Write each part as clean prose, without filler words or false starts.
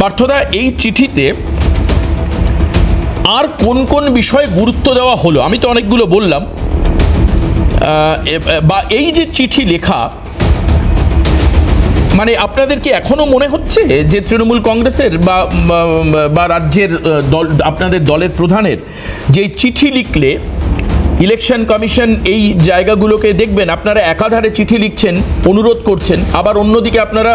পার্থদা, এই চিঠিতে আর কোন কোন বিষয়ে গুরুত্ব দেওয়া হলো? আমি তো অনেকগুলো বললাম, বা এই যে চিঠি লেখা, মানে আপনাদের কি এখনো মনে হচ্ছে যে তৃণমূল কংগ্রেসের বা রাজ্যের দল, আপনাদের দলের প্রধানের, যে চিঠি লিখলে ইলেকশন কমিশন এই জায়গাগুলোকে দেখবেন? আপনারা একাধারে চিঠি লিখছেন, অনুরোধ করছেন, আবার অন্যদিকে আপনারা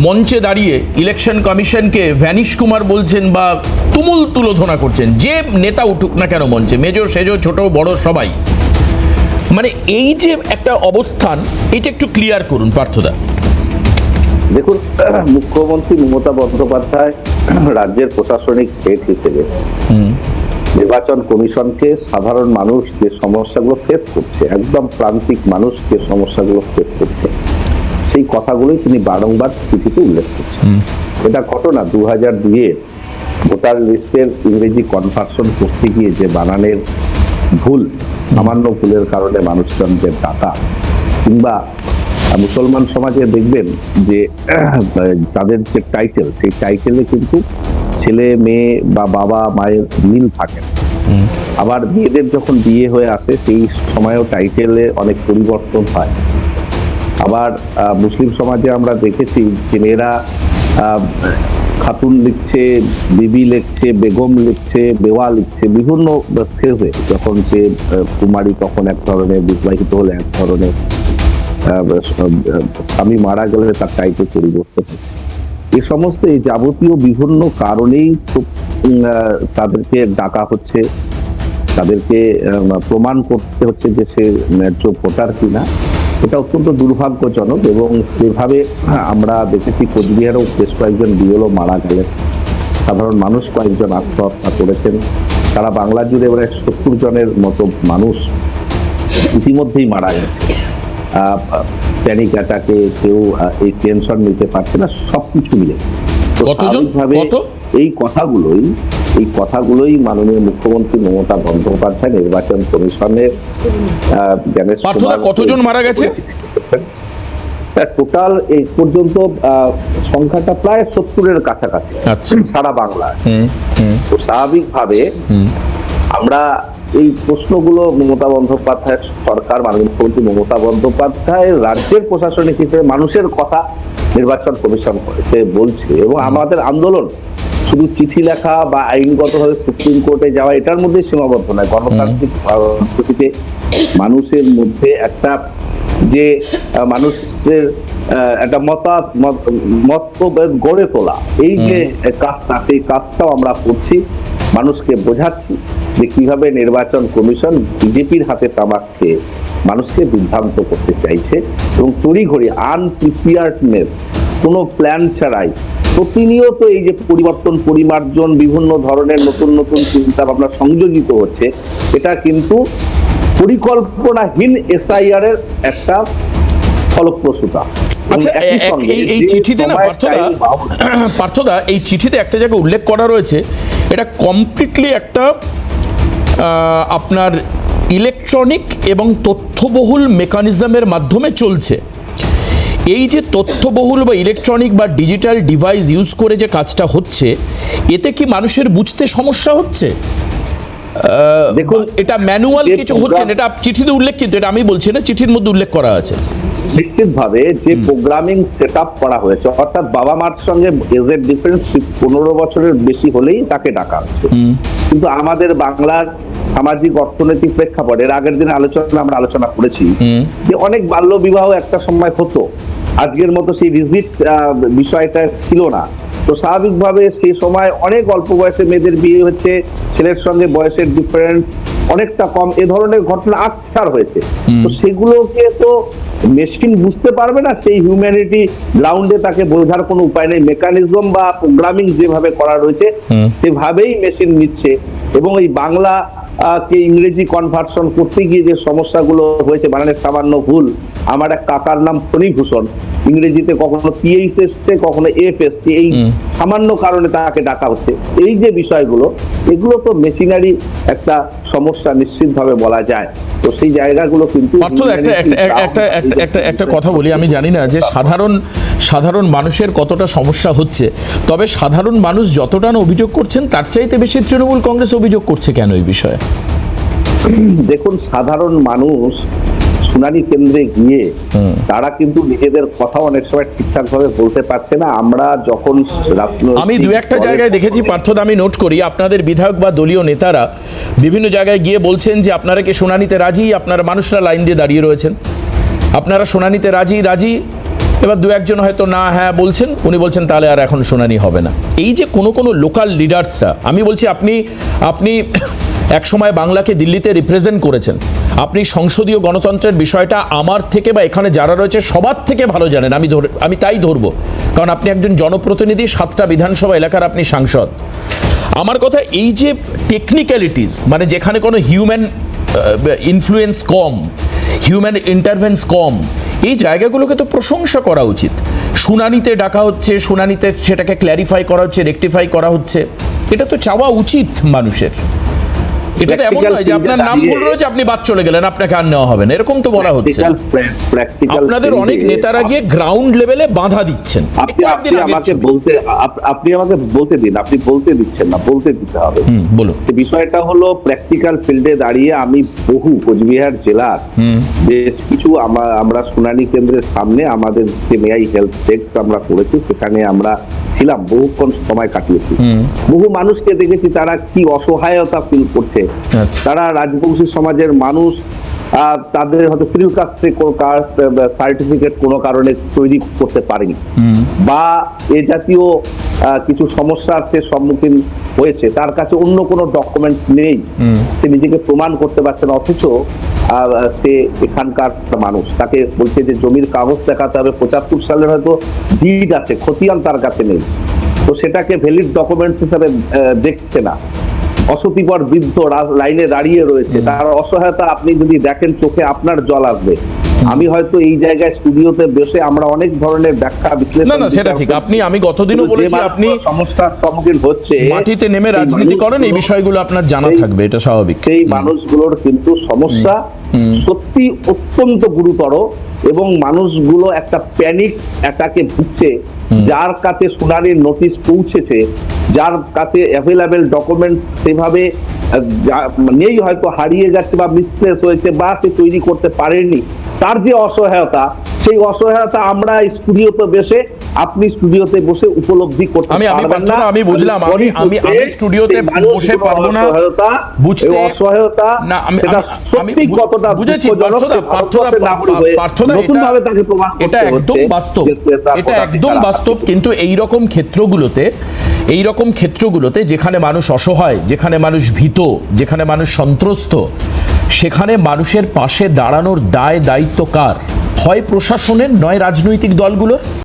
মঞ্চে দাঁড়িয়ে ইলেকশন কমিশনকে ভ্যানিশ কুমার বলছেন বা তুমুল তুলোধনা করছেন। যে নেতা উঠুক না কেন মঞ্চে, মেজো সেজো ছোট বড় সবাই, মানে এই যে একটা অবস্থান, এটা একটু ক্লিয়ার করুন পার্থদা। দেখুন, মুখ্যমন্ত্রী মমতা বন্দ্যোপাধ্যায় রাজ্যের প্রশাসনিক হেড হিসেবে নির্বাচন কমিশনকে সাধারণ মানুষ যে সমস্যাগুলো ফেস করছে, একদম প্রান্তিক মানুষ যে সমস্যাগুলো ফেস করছে, সেই কথাগুলোই তিনি বারংবার চিঠিতে উল্লেখ করছেন। এটা ঘটনা 2002-এ ভোটার লিস্টের ইংরেজি কনভার্সন করতে গিয়ে যে বানানের ভুল, সামান্য ভুলের কারণে মানুষজনদের ডাকা, কিংবা মুসলমান সমাজে দেখবেন যে তাদের যে টাইটেল, সেই টাইটেলে কিন্তু ছেলে মেয়ে বা বাবা মায়ের মিল থাকে। আবার মেয়েদের যখন বিয়ে হয়ে আসে সেই সময়ও টাইটেলে অনেক পরিবর্তন হয়। আবার মুসলিম সমাজে আমরা দেখেছি যে মেয়েরা খাতুন লিখছে, বিবি লিখছে, বেগম লিখছে, বেওয়া লিখছে, বিভিন্ন ফেজে। যখন সে কুমারী তখন এক ধরনের, বিবাহিত হলে এক ধরনের, স্বামী মারা গেলে তার টাইটেল পরিবর্তন হচ্ছে। এই সমস্ত এই যাবতীয় বিভিন্ন কারণেই তাদেরকে ডাকা হচ্ছে, তাদেরকে প্রমাণ করতে হচ্ছে যে সে ন্যায্য ভোটার কিনা। এটা অত্যন্ত দুর্ভাগ্যজনক। এবং যেভাবে আমরা দেখেছি কোচবিহারেও বেশ কয়েকজন বিএলও মারা গেলেন, সাধারণ মানুষ কয়েকজন আত্মহত্যা করেছেন। সারা বাংলা জুড়ে এবারে 70 জনের মতো মানুষ ইতিমধ্যেই মারা গেছে। প্যানিক অ্যাটাকে, কেউ এই টেনশন নিতে পারছে না, সবকিছু মিলে। এই কথাগুলোই মাননীয় মুখ্যমন্ত্রী মমতা বন্দ্যোপাধ্যায় নির্বাচন কমিশনের কতজন মারা গেছে টোটাল এই পর্যন্ত সংখ্যাটা প্রায় 70-এর কাছাকাছি সারা বাংলায়। তো স্বাভাবিকভাবে আমরা এই প্রশ্নগুলো মমতা বন্দ্যোপাধ্যায়ের সরকার, মাননীয় মুখ্যমন্ত্রী মমতা বন্দ্যোপাধ্যায় রাজ্যের প্রশাসনিক হিসেবে মানুষের কথা নির্বাচন কমিশন করেছে বলছে। এবং আমাদের আন্দোলন শুধু চিঠি লেখা বা আইনগতভাবে সুপ্রিম কোর্টে যাওয়া এটার মধ্যে সীমাবদ্ধ নয়। গণতান্ত্রিক পদ্ধতিতে মানুষের মধ্যে একটা যে মানুষের একটা মতভেদ গড়ে তোলা, এই যে কাজটা, সেই কাজটাও আমরা করছি। মানুষকে বোঝাচ্ছি যে কিভাবে নির্বাচন কমিশন বিজেপির হাতে তামাক খেয়ে মানুষকে বিভ্রান্ত করতে চাইছে এবং তড়িঘড়ি আনপ্রিপেয়ার্ডনেস, কোনো প্ল্যান ছাড়াই প্রতিনিয়ত এই যে পরিবর্তন, পরিমার্জন, বিভিন্ন ধরনের নতুন নতুন চিন্তা ভাবনা সংযোজিত হচ্ছে, এটা কিন্তু পরিকল্পনাহীন এসআইআর এর একটা ফলপ্রসূতা। আচ্ছা, এই চিঠিতে না পার্থদা, এই চিঠিতে একটা জায়গায় উল্লেখ করা রয়েছে, এটা কমপ্লিটলি একটা আপনার ইলেকট্রনিক এবং তথ্যবহুল মেকানিজমের মাধ্যমে চলছে। এই যে তথ্যবহুল বা ইলেকট্রনিক বা ডিজিটাল ডিভাইস ইউজ করে যে কাজটা হচ্ছে, এতে কি মানুষের বুঝতে সমস্যা হচ্ছে? দেখুন, এটা ম্যানুয়াল কিছু হচ্ছে না, এটা চিঠিতে উল্লেখ, কিন্তু এটা আমি বলছি না, চিঠির মধ্যে উল্লেখ করা আছে। নিশ্চিতভাবে যে প্রোগ্রামিং সেট আপ করা হয়েছে, অর্থাৎ বাবা মার সঙ্গে এজের ডিফারেন্স 15 বছরের বেশি হলেই তাকে ডাকা হচ্ছে। কিন্তু আমাদের বাংলার সামাজিক অর্থনৈতিক প্রেক্ষাপট, এর আগের দিনে আমরা আলোচনা করেছি যে অনেক বাল্য বিবাহ একটা সময় হতো, আজকের মতো সেই রিজিট বিষয়টা ছিল না। তো স্বাভাবিকভাবে সেই সময় অনেক অল্প বয়সে মেয়েদের বিয়ে হচ্ছে, ছেলের সঙ্গে বয়সের ডিফারেন্স অনেকটা কম, এ ধরনের ঘটনা আকছার হয়েছে। তো সেগুলোকে তো মেশিন বুঝতে পারবে না, সেই হিউম্যানিটি গ্রাউন্ডে তাকে বোঝার কোনো উপায় নেই। মেকানিজম বা প্রোগ্রামিং যেভাবে করা রয়েছে সেভাবেই মেশিন নিচ্ছে। এবং এই বাংলা কে ইংরেজি কনভার্সন করতে গিয়ে যে সমস্যাগুলো হয়েছে, বানানের সামান্য ভুল, আমার এক কাকার নাম ফণীভূষণ, ইংরেজিতে কখনো পিএইচ এসছে, কখনো এফ এসছে, এই সামান্য কারণে তাকে ডাকা হচ্ছে। এই যে বিষয়গুলো, এগুলো তো মেশিনারি একটা সমস্যা নিশ্চিতভাবে বলা যায়। তো সেই জায়গাগুলো কিন্তু একটা কথা বলি, আমি জানি না যে সাধারণ মানুষের কতটা সমস্যা হচ্ছে, তবে সাধারণ মানুষ যতটা না অভিযোগ করছেন তার চাইতে বেশি তৃণমূল কংগ্রেস অভিযোগ করছে কেন এই বিষয়ে? দেখুন, সাধারণ মানুষ শুনানি কেন্দ্রে গিয়ে তারা কিন্তু নিজেদের কথা অনেক সময় ঠিকঠাক ভাবে বলতে পারছে না। আমরা যখন আমি দু একটা জায়গায় দেখেছি পার্থদা, আমি নোট করি, আপনাদের বিধায়ক বা দলীয় নেতারা বিভিন্ন জায়গায় গিয়ে বলছেন যে আপনারা কি শুনানিতে রাজি, আপনারা মানুষরা লাইন দিয়ে দাঁড়িয়ে রয়েছেন, আপনারা শুনানিতে রাজি। এবার দু একজন হয়তো না হ্যাঁ বলছেন, উনি বলছেন তাহলে আর এখন শুনানি হবে না। এই যে কোনো লোকাল লিডার্সরা, আমি বলছি আপনি একসময় বাংলাকে দিল্লিতে রিপ্রেজেন্ট করেছেন, আপনি সংসদীয় গণতন্ত্রের বিষয়টা আমার থেকে বা এখানে যারা রয়েছে সবার থেকে ভালো জানেন, আমি তাই ধরবো, কারণ আপনি একজন জনপ্রতিনিধি, 7টা বিধানসভা এলাকার আপনি সাংসদ। আমার কথা এই যে টেকনিক্যালিটিস, মানে যেখানে কোনো হিউম্যান ইনফ্লুয়েন্স কম, হিউম্যান ইন্টারভেন্স কম, এই জায়গাগুলোকে তো প্রশংসা করা উচিত। শুনানিতে ডাকা হচ্ছে, শুনানিতে সেটাকে ক্ল্যারিফাই করা হচ্ছে, রেকটিফাই করা হচ্ছে, এটা তো চাওয়া উচিত মানুষের। এটা তো এমন নয় যে আপনার নাম ভুল রয়েছে, আপনি বাদ চলে গেলেন, আপনাকে আর নেওয়া হবে না, এরকম তো বলা হচ্ছে। আপনাদের অনেক নেতারা গিয়ে গ্রাউন্ড লেভেলে বাধা দিচ্ছেন। আপনি আমাকে বলতে দিন, আপনি বলতে দিচ্ছেন না, বলতে দিতে হবে। বলুন। বিষয়টা হলো প্র্যাকটিক্যাল ফিল্ডে দাঁড়িয়ে আমি বহু কোচবিহার জেলার বেশ কিছু আমরা শুনানি কেন্দ্রের সামনে আমাদের যে মেয়াই হেলথ ডেস্ক আমরা করেছি, সেখানে আমরা ছিলাম, বহুক্ষণ সময় কাটিয়েছি। বহু মানুষকে দেখেছি তারা কি অসহায়তা ফিল করছে। তারা রাজবংশী সমাজের মানুষ, তাদের হয়তো সিভিল কাস্ট সার্টিফিকেট কোনো কারণে তৈরি করতে পারেনি, বা এ জাতীয় কিছু সমস্যার সে সম্মুখীন হয়েছে, তার কাছে অন্য কোনো ডকুমেন্ট নেই, সে নিজেকে প্রমাণ করতে পারছে না, অথচ সে এখানকার মানুষ। তাকে বলছে যে জমির কাগজ দেখাতে হবে, 75 সালের হয়তো ডিড আছে, খতিয়ান তার কাছে নেই, তো সেটাকে ভ্যালিড ডকুমেন্টস হিসাবে দেখছে না। অসতিপর বৃদ্ধ লাইনে দাঁড়িয়ে রয়েছে, তার অসহায়তা আপনি যদি দেখেন চোখে আপনার জল আসবে। আমি হয়তো এই জায়গায় স্টুডিওতে বসে আমরা অনেক ধরনের ব্যাখ্যা বিশ্লেষণ, না সেটা ঠিক, আমি গতদিনও বলেছি আপনি সমস্যার সম্মুখীন হচ্ছে, মাটিতে নেমে রাজনীতি করেন, এই বিষয়গুলো আপনার জানা থাকবে, এটা স্বাভাবিক। সেই মানুষগুলোর কিন্তু সমস্যা সত্যি অত্যন্ত গুরুতর, এবং মানুষগুলো একটা প্যানিক অ্যাটাকে ভুগছে। যার কাছে শুনানির নোটিশ পৌঁছেছে, যার কাছে অ্যাভেলেবেল ডকুমেন্ট সেভাবে নেই, হয়তো হারিয়ে গেছে বা মিসপ্লেস হয়েছে বা সে তৈরি করতে পারেনি, তার যে অসহায়তা, সেই অসহায়তা আমরা স্টুডিওতে বসে, আপনি স্টুডিওতে বসে উপলব্ধি করতে পারবেন না। আমি বুঝলাম, আমি স্টুডিওতে বসে পারবো না বুঝতে, অসহায়তা না আমি কতটা বুঝেছি। এটা একদম বাস্তব, এটা একদম বাস্তব। কিন্তু এই রকম ক্ষেত্রগুলোতে যেখানে মানুষ অসহায়, যেখানে মানুষ ভীত, যেখানে মানুষ সন্ত্রস্ত, সেখানে মানুষের পাশে দাঁড়ানোর দায় দায়িত্ব কার? হয় প্রশাসনের, নয় রাজনৈতিক দলগুলোর।